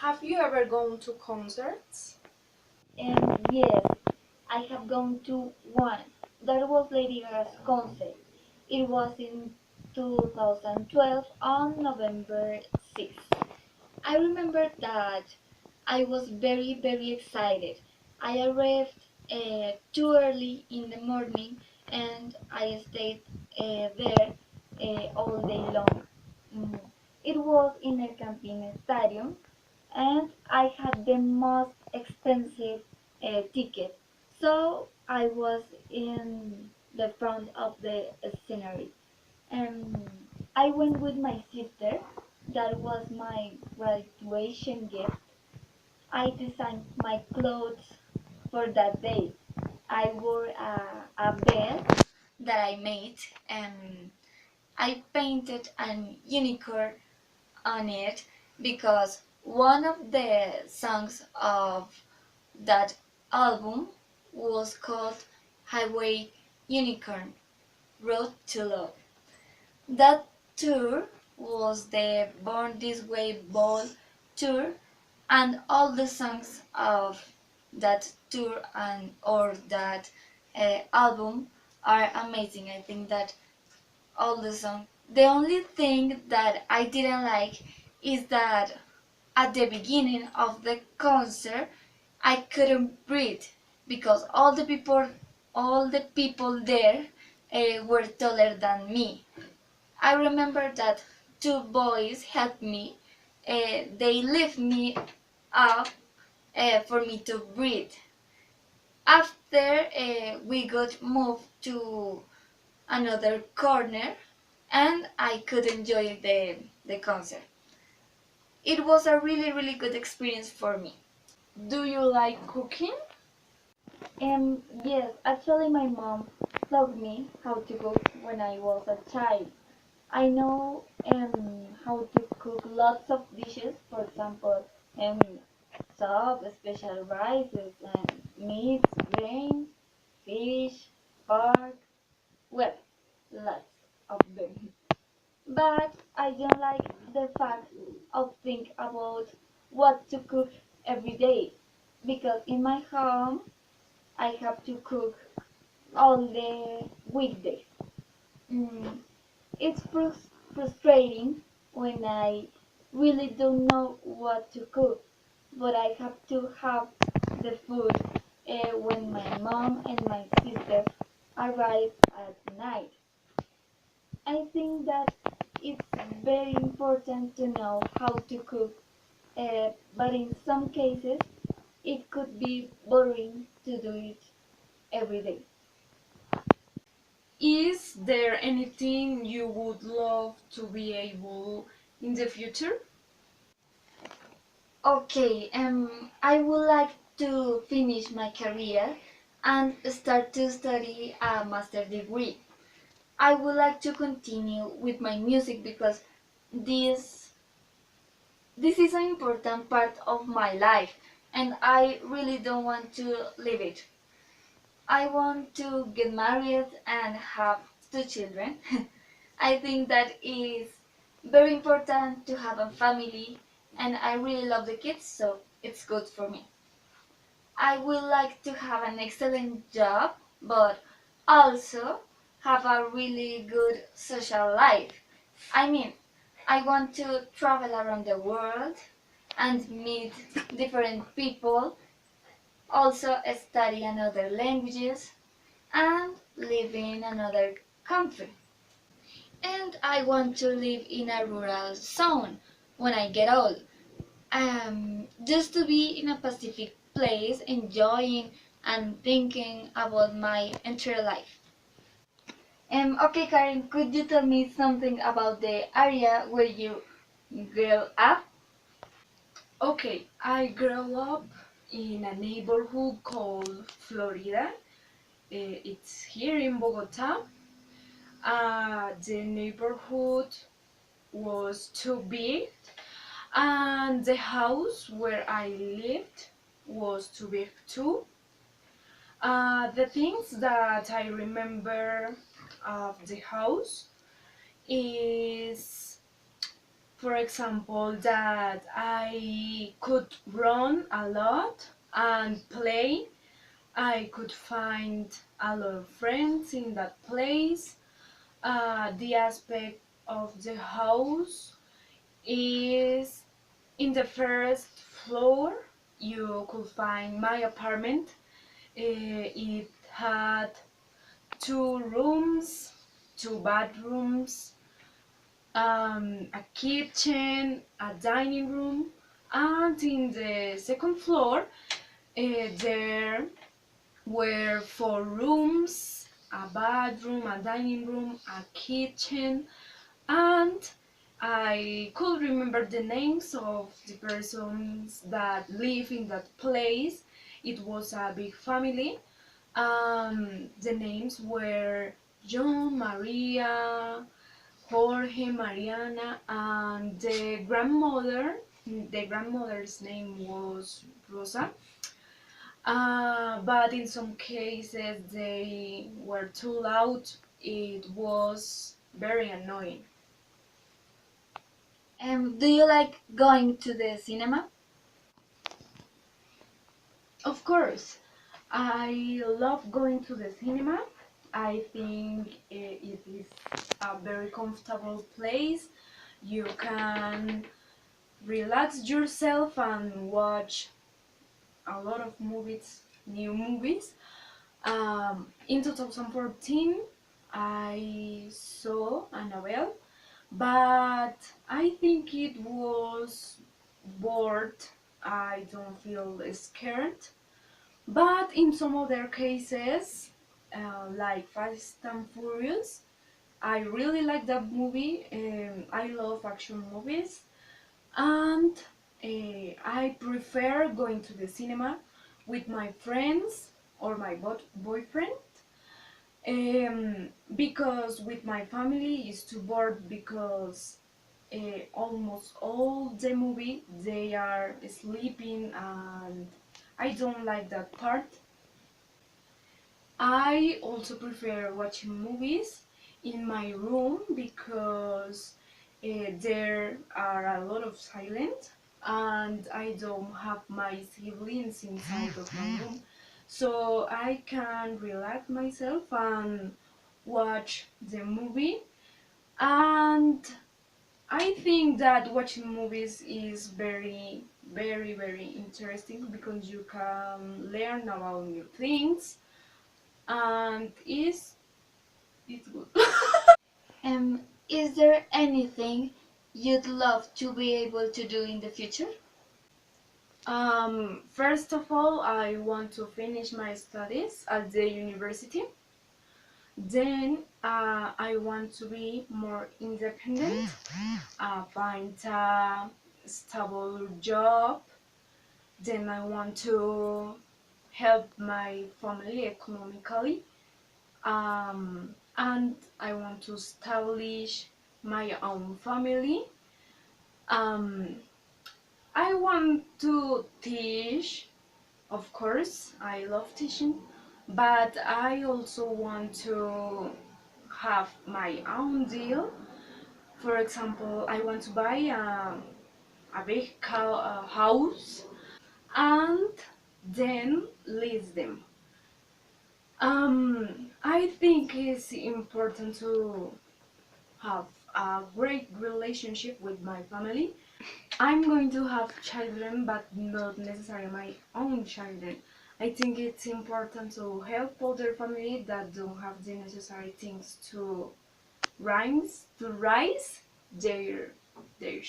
Have you ever gone to concerts? Yes, I have gone to one. That was Lady Gaga's concert. It was in 2012 on November 6th. I remember that I was very excited. I arrived too early in the morning and I stayed there all day long. Mm. It was in El Campín Stadium and I had the most expensive ticket. So I was in the front of the scenery. Um, I went with my sister. That was my graduation gift. I designed my clothes for that day. I wore a bed that I made and I painted an unicorn on it because one of the songs of that album was called Highway Unicorn Road to Love. That tour was the Born This Way Ball tour, and all the songs of that tour and or that album are amazing. I think that all the songs. The only thing that I didn't like is that at the beginning of the concert I couldn't breathe because all the people there were taller than me. I remember that two boys helped me. They lift me up for me to breathe. After we got moved to another corner and I could enjoy the concert. It was a really good experience for me. Do you like cooking? Yes, actually my mom taught me how to cook when I was a child. I know how to cook lots of dishes, for example, um, soup, special rices, meats, grains, fish, pork, well, lots of them. But I don't like the fact of think about what to cook every day because in my home I have to cook all the weekdays. Mm, it's frustrating when I really don't know what to cook, but I have to have the food when my mom and my sister arrive at night. I think that it's very important to know how to cook, but in some cases it could be boring to do it every day. Is there anything you would love to be able in the future? Okay, I would like to finish my career and start to study a master degree. I would like to continue with my music because this this is an important part of my life and I really don't want to leave it. I want to get married and have two children. I think that is very important to have a family and I really love the kids so it's good for me. I would like to have an excellent job but also have a really good social life. I mean, I want to travel around the world and meet different people, also study another languages and live in another country. And I want to live in a rural zone when I get old. Just to be in a Pacific place, enjoying and thinking about my entire life. Okay, Karen, could you tell me something about the area where you grew up? Okay, I grew up in a neighborhood called Florida. It's here in Bogota. The neighborhood was too big, and the house where I lived was too big too. The things that I remember of the house is For example, that I could run a lot and play. I could find a lot of friends in that place. The aspect of the house is in the first floor. You could find my apartment. It had two rooms, two bedrooms, a kitchen, a dining room, and in the second floor there were four rooms, a bathroom, a dining room, a kitchen, and I could remember the names of the persons that live in that place. It was a big family. The names were John, Maria, Jorge, Mariana, and the grandmother's name was Rosa. But in some cases they were too loud. It was very annoying. Do you like going to the cinema? Of course, I love going to the cinema. I think it is a very comfortable place. You can relax yourself and watch a lot of movies, new movies. In 2014, I saw Annabelle, but I think it was bored. I don't feel scared. But in some other cases, like Fast and Furious, I really like that movie. I love action movies, and I prefer going to the cinema with my friends or my boyfriend. Because with my family it's too bored because almost all the movie they are sleeping and I don't like that part. I also prefer watching movies in my room because there are a lot of silence and I don't have my siblings inside of my room. So I can relax myself and watch the movie. And I think that watching movies is very interesting because you can learn about new things and it's good. Is there anything you'd love to be able to do in the future? First of all, I want to finish my studies at the university. Then I want to be more independent, find a stable job. Then I want to help my family economically. And I want to establish my own family. Um, I want to teach, of course, I love teaching, but I also want to have my own deal. For example, I want to buy a big house and then lease them. I think it's important to have a great relationship with my family. I'm going to have children, but not necessarily my own children. I think it's important to help other family that don't have the necessary things to rise their children.